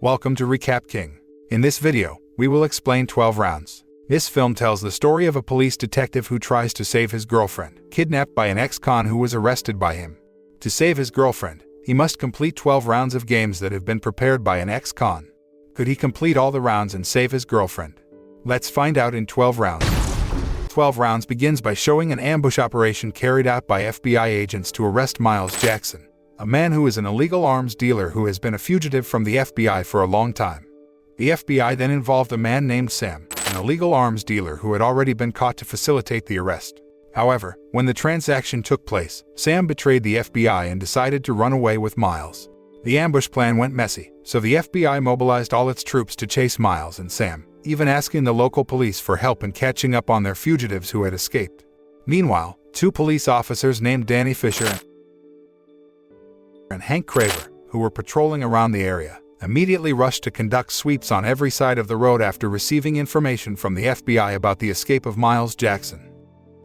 Welcome to Recap King. In this video, we will explain 12 Rounds. This film tells the story of a police detective who tries to save his girlfriend, kidnapped by an ex-con who was arrested by him. To save his girlfriend, he must complete 12 rounds of games that have been prepared by an ex-con. Could he complete all the rounds and save his girlfriend? Let's find out in 12 rounds. 12 rounds begins by showing an ambush operation carried out by FBI agents to arrest Miles Jackson, a man who is an illegal arms dealer who has been a fugitive from the FBI for a long time. The FBI then involved a man named Sam, an illegal arms dealer who had already been caught to facilitate the arrest. However, when the transaction took place, Sam betrayed the FBI and decided to run away with Miles. The ambush plan went messy, so the FBI mobilized all its troops to chase Miles and Sam, even asking the local police for help in catching up on their fugitives who had escaped. Meanwhile, two police officers named Danny Fisher and Hank Craver, who were patrolling around the area, immediately rushed to conduct sweeps on every side of the road after receiving information from the FBI about the escape of Miles Jackson.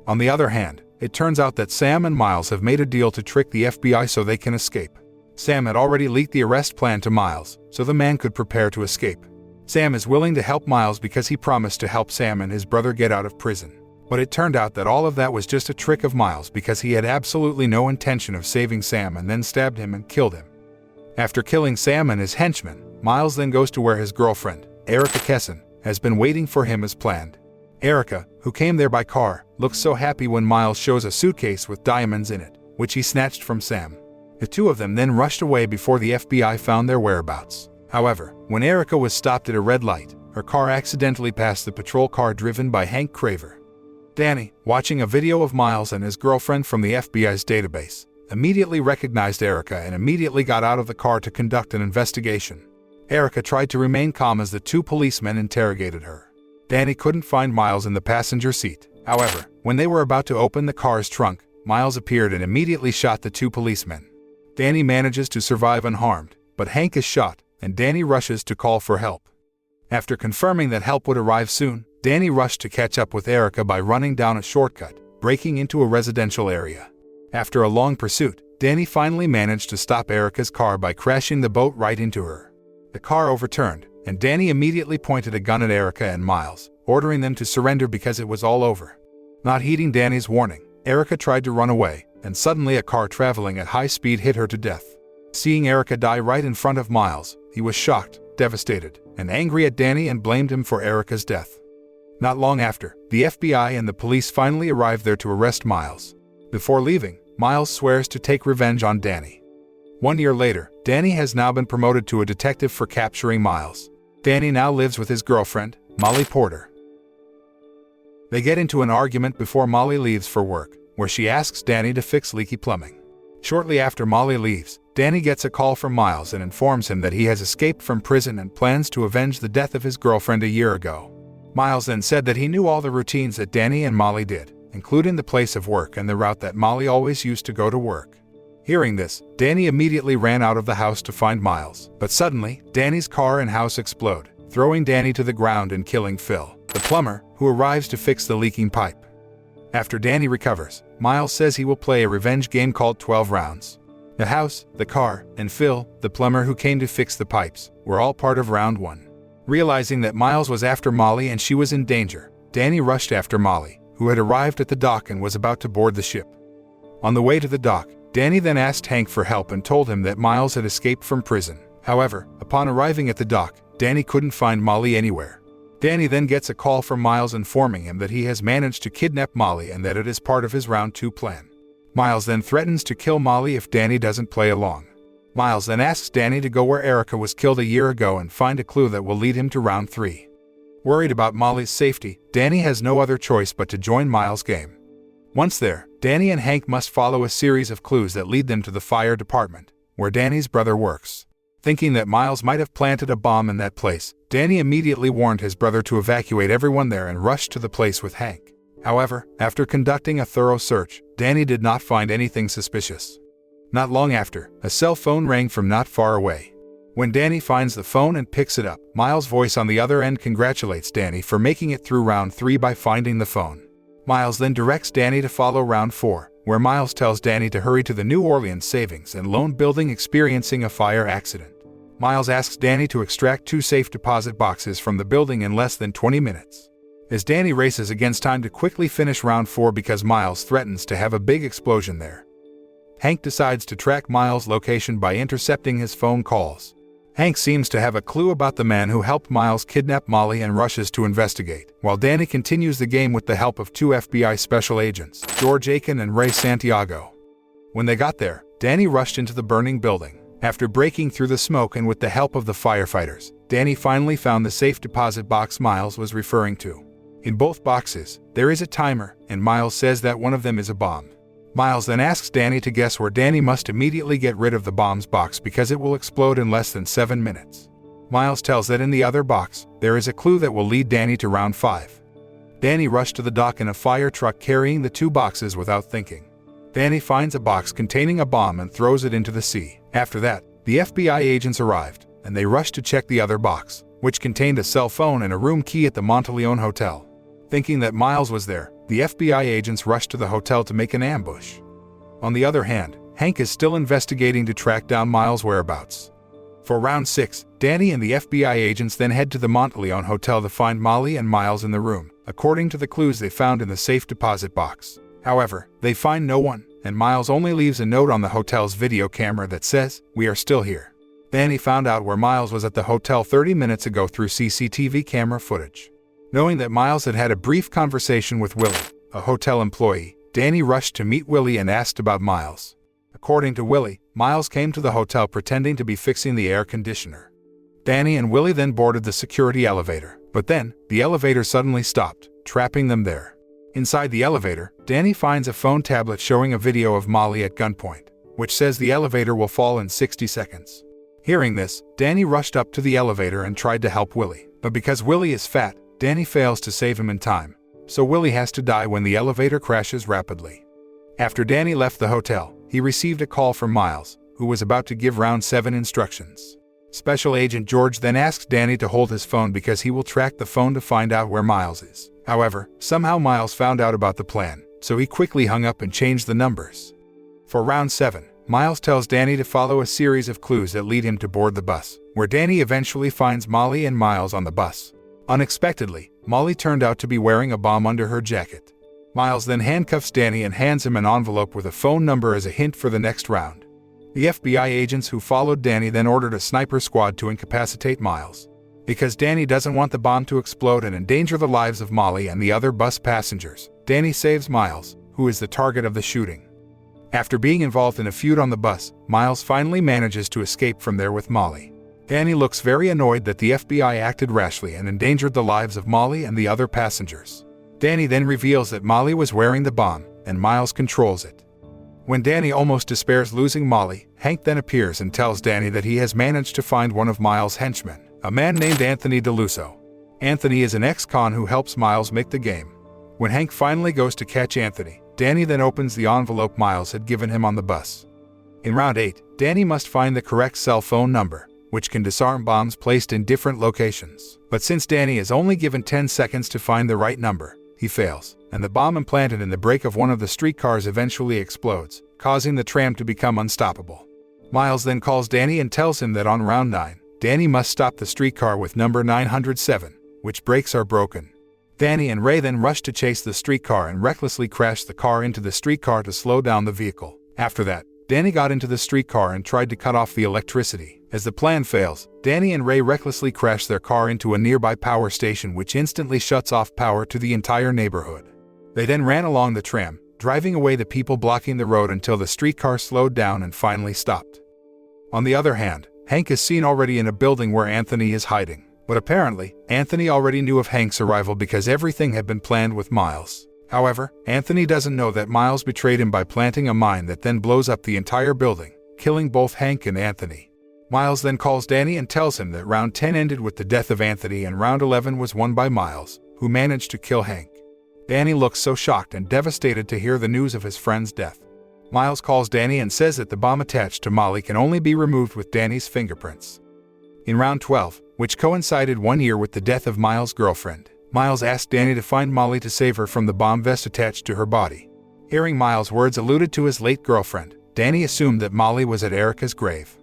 On the other hand, it turns out that Sam and Miles have made a deal to trick the FBI so they can escape. Sam had already leaked the arrest plan to Miles, so the man could prepare to escape. Sam is willing to help Miles because he promised to help Sam and his brother get out of prison. But it turned out that all of that was just a trick of Miles because he had absolutely no intention of saving Sam and then stabbed him and killed him. After killing Sam and his henchmen, Miles then goes to where his girlfriend, Erica Kessen, has been waiting for him as planned. Erica, who came there by car, looks so happy when Miles shows a suitcase with diamonds in it, which he snatched from Sam. The two of them then rushed away before the FBI found their whereabouts. However, when Erica was stopped at a red light, her car accidentally passed the patrol car driven by Hank Craver. Danny, watching a video of Miles and his girlfriend from the FBI's database, immediately recognized Erica and immediately got out of the car to conduct an investigation. Erica tried to remain calm as the two policemen interrogated her. Danny couldn't find Miles in the passenger seat. However, when they were about to open the car's trunk, Miles appeared and immediately shot the two policemen. Danny manages to survive unharmed, but Hank is shot, and Danny rushes to call for help. After confirming that help would arrive soon, Danny rushed to catch up with Erica by running down a shortcut, breaking into a residential area. After a long pursuit, Danny finally managed to stop Erica's car by crashing the boat right into her. The car overturned, and Danny immediately pointed a gun at Erica and Miles, ordering them to surrender because it was all over. Not heeding Danny's warning, Erica tried to run away, and suddenly a car traveling at high speed hit her to death. Seeing Erica die right in front of Miles, he was shocked, devastated, and angry at Danny and blamed him for Erica's death. Not long after, the FBI and the police finally arrived there to arrest Miles. Before leaving, Miles swears to take revenge on Danny. 1 year later, Danny has now been promoted to a detective for capturing Miles. Danny now lives with his girlfriend, Molly Porter. They get into an argument before Molly leaves for work, where she asks Danny to fix leaky plumbing. Shortly after Molly leaves, Danny gets a call from Miles and informs him that he has escaped from prison and plans to avenge the death of his girlfriend a year ago. Miles then said that he knew all the routines that Danny and Molly did, including the place of work and the route that Molly always used to go to work. Hearing this, Danny immediately ran out of the house to find Miles, but suddenly, Danny's car and house explode, throwing Danny to the ground and killing Phil, the plumber, who arrives to fix the leaking pipe. After Danny recovers, Miles says he will play a revenge game called 12 Rounds. The house, the car, and Phil, the plumber who came to fix the pipes, were all part of Round 1. Realizing that Miles was after Molly and she was in danger, Danny rushed after Molly, who had arrived at the dock and was about to board the ship. On the way to the dock, Danny then asked Hank for help and told him that Miles had escaped from prison. However, upon arriving at the dock, Danny couldn't find Molly anywhere. Danny then gets a call from Miles informing him that he has managed to kidnap Molly and that it is part of his Round 2 plan. Miles then threatens to kill Molly if Danny doesn't play along. Miles then asks Danny to go where Erica was killed a year ago and find a clue that will lead him to Round 3. Worried about Molly's safety, Danny has no other choice but to join Miles' game. Once there, Danny and Hank must follow a series of clues that lead them to the fire department, where Danny's brother works. Thinking that Miles might have planted a bomb in that place, Danny immediately warned his brother to evacuate everyone there and rushed to the place with Hank. However, after conducting a thorough search, Danny did not find anything suspicious. Not long after, a cell phone rang from not far away. When Danny finds the phone and picks it up, Miles' voice on the other end congratulates Danny for making it through Round 3 by finding the phone. Miles then directs Danny to follow Round 4, where Miles tells Danny to hurry to the New Orleans Savings and Loan Building experiencing a fire accident. Miles asks Danny to extract 2 safe deposit boxes from the building in less than 20 minutes. As Danny races against time to quickly finish round 4 because Miles threatens to have a big explosion there. Hank decides to track Miles' location by intercepting his phone calls. Hank seems to have a clue about the man who helped Miles kidnap Molly and rushes to investigate, while Danny continues the game with the help of 2 FBI special agents, George Aiken and Ray Santiago. When they got there, Danny rushed into the burning building. After breaking through the smoke and with the help of the firefighters, Danny finally found the safe deposit box Miles was referring to. In both boxes, there is a timer, and Miles says that one of them is a bomb. Miles then asks Danny to guess where. Danny must immediately get rid of the bomb's box because it will explode in less than 7 minutes. Miles tells that in the other box, there is a clue that will lead Danny to round 5. Danny rushed to the dock in a fire truck carrying the 2 boxes without thinking. Danny finds a box containing a bomb and throws it into the sea. After that, the FBI agents arrived, and they rushed to check the other box, which contained a cell phone and a room key at the Monteleone Hotel. Thinking that Miles was there, the FBI agents rushed to the hotel to make an ambush. On the other hand, Hank is still investigating to track down Miles' whereabouts. For round 6, Danny and the FBI agents then head to the Monteleone Hotel to find Molly and Miles in the room, according to the clues they found in the safe deposit box. However, they find no one, and Miles only leaves a note on the hotel's video camera that says, "We are still here." Danny found out where Miles was at the hotel 30 minutes ago through CCTV camera footage. Knowing that Miles had had a brief conversation with Willie, a hotel employee, Danny rushed to meet Willie and asked about Miles. According to Willie, Miles came to the hotel pretending to be fixing the air conditioner. Danny and Willie then boarded the security elevator, but then, the elevator suddenly stopped, trapping them there. Inside the elevator, Danny finds a phone tablet showing a video of Molly at gunpoint, which says the elevator will fall in 60 seconds. Hearing this, Danny rushed up to the elevator and tried to help Willie, but because Willie is fat, Danny fails to save him in time, so Willie has to die when the elevator crashes rapidly. After Danny left the hotel, he received a call from Miles, who was about to give round 7 instructions. Special Agent George then asks Danny to hold his phone because he will track the phone to find out where Miles is. However, somehow Miles found out about the plan, so he quickly hung up and changed the numbers. For round 7, Miles tells Danny to follow a series of clues that lead him to board the bus, where Danny eventually finds Molly and Miles on the bus. Unexpectedly, Molly turned out to be wearing a bomb under her jacket. Miles then handcuffs Danny and hands him an envelope with a phone number as a hint for the next round. The FBI agents who followed Danny then ordered a sniper squad to incapacitate Miles. Because Danny doesn't want the bomb to explode and endanger the lives of Molly and the other bus passengers, Danny saves Miles, who is the target of the shooting. After being involved in a feud on the bus, Miles finally manages to escape from there with Molly. Danny looks very annoyed that the FBI acted rashly and endangered the lives of Molly and the other passengers. Danny then reveals that Molly was wearing the bomb, and Miles controls it. When Danny almost despairs losing Molly, Hank then appears and tells Danny that he has managed to find one of Miles' henchmen, a man named Anthony DeLusso. Anthony is an ex-con who helps Miles make the game. When Hank finally goes to catch Anthony, Danny then opens the envelope Miles had given him on the bus. In round 8, Danny must find the correct cell phone number, which can disarm bombs placed in different locations. But since Danny is only given 10 seconds to find the right number, he fails, and the bomb implanted in the brake of one of the streetcars eventually explodes, causing the tram to become unstoppable. Miles then calls Danny and tells him that on round 9, Danny must stop the streetcar with number 907, which brakes are broken. Danny and Ray then rush to chase the streetcar and recklessly crash the car into the streetcar to slow down the vehicle. After that, Danny got into the streetcar and tried to cut off the electricity. As the plan fails, Danny and Ray recklessly crash their car into a nearby power station which instantly shuts off power to the entire neighborhood. They then ran along the tram, driving away the people blocking the road until the streetcar slowed down and finally stopped. On the other hand, Hank is seen already in a building where Anthony is hiding. But apparently, Anthony already knew of Hank's arrival because everything had been planned with Miles. However, Anthony doesn't know that Miles betrayed him by planting a mine that then blows up the entire building, killing both Hank and Anthony. Miles then calls Danny and tells him that round 10 ended with the death of Anthony and round 11 was won by Miles, who managed to kill Hank. Danny looks so shocked and devastated to hear the news of his friend's death. Miles calls Danny and says that the bomb attached to Molly can only be removed with Danny's fingerprints. In round 12, which coincided 1 year with the death of Miles' girlfriend, Miles asked Danny to find Molly to save her from the bomb vest attached to her body. Hearing Miles' words alluded to his late girlfriend, Danny assumed that Molly was at Erica's grave.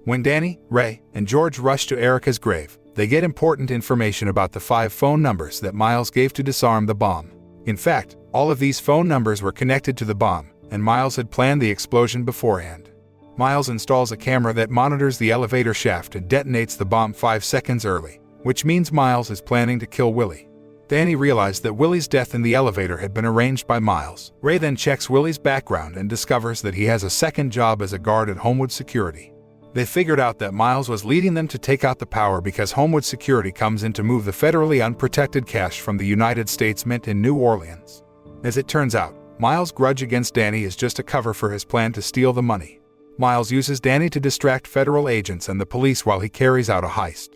When Danny, Ray, and George rush to Erica's grave, they get important information about the 5 phone numbers that Miles gave to disarm the bomb. In fact, all of these phone numbers were connected to the bomb, and Miles had planned the explosion beforehand. Miles installs a camera that monitors the elevator shaft and detonates the bomb 5 seconds early, which means Miles is planning to kill Willie. Danny realized that Willie's death in the elevator had been arranged by Miles. Ray then checks Willie's background and discovers that he has a second job as a guard at Homewood Security. They figured out that Miles was leading them to take out the power because Homewood Security comes in to move the federally unprotected cash from the United States Mint in New Orleans. As it turns out, Miles' grudge against Danny is just a cover for his plan to steal the money. Miles uses Danny to distract federal agents and the police while he carries out a heist.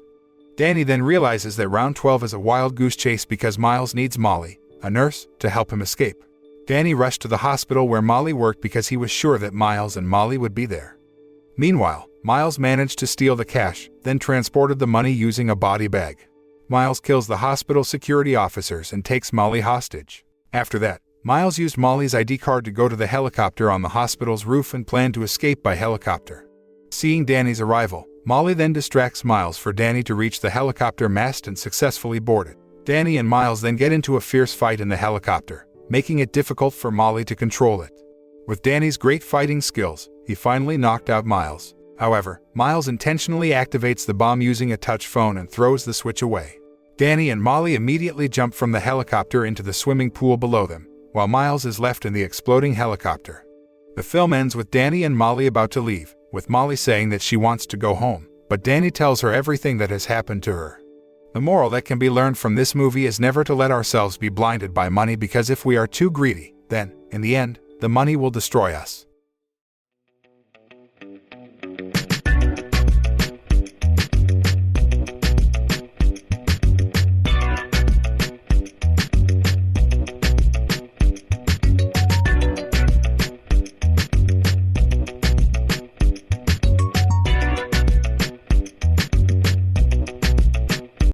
Danny then realizes that round 12 is a wild goose chase because Miles needs Molly, a nurse, to help him escape. Danny rushed to the hospital where Molly worked because he was sure that Miles and Molly would be there. Meanwhile, Miles managed to steal the cash, then transported the money using a body bag. Miles kills the hospital security officers and takes Molly hostage. After that, Miles used Molly's ID card to go to the helicopter on the hospital's roof and planned to escape by helicopter. Seeing Danny's arrival, Molly then distracts Miles for Danny to reach the helicopter mast and successfully board it. Danny and Miles then get into a fierce fight in the helicopter, making it difficult for Molly to control it. With Danny's great fighting skills, he finally knocked out Miles. However, Miles intentionally activates the bomb using a touch phone and throws the switch away. Danny and Molly immediately jump from the helicopter into the swimming pool below them, while Miles is left in the exploding helicopter. The film ends with Danny and Molly about to leave, with Molly saying that she wants to go home, but Danny tells her everything that has happened to her. The moral that can be learned from this movie is never to let ourselves be blinded by money, because if we are too greedy, then, in the end, the money will destroy us.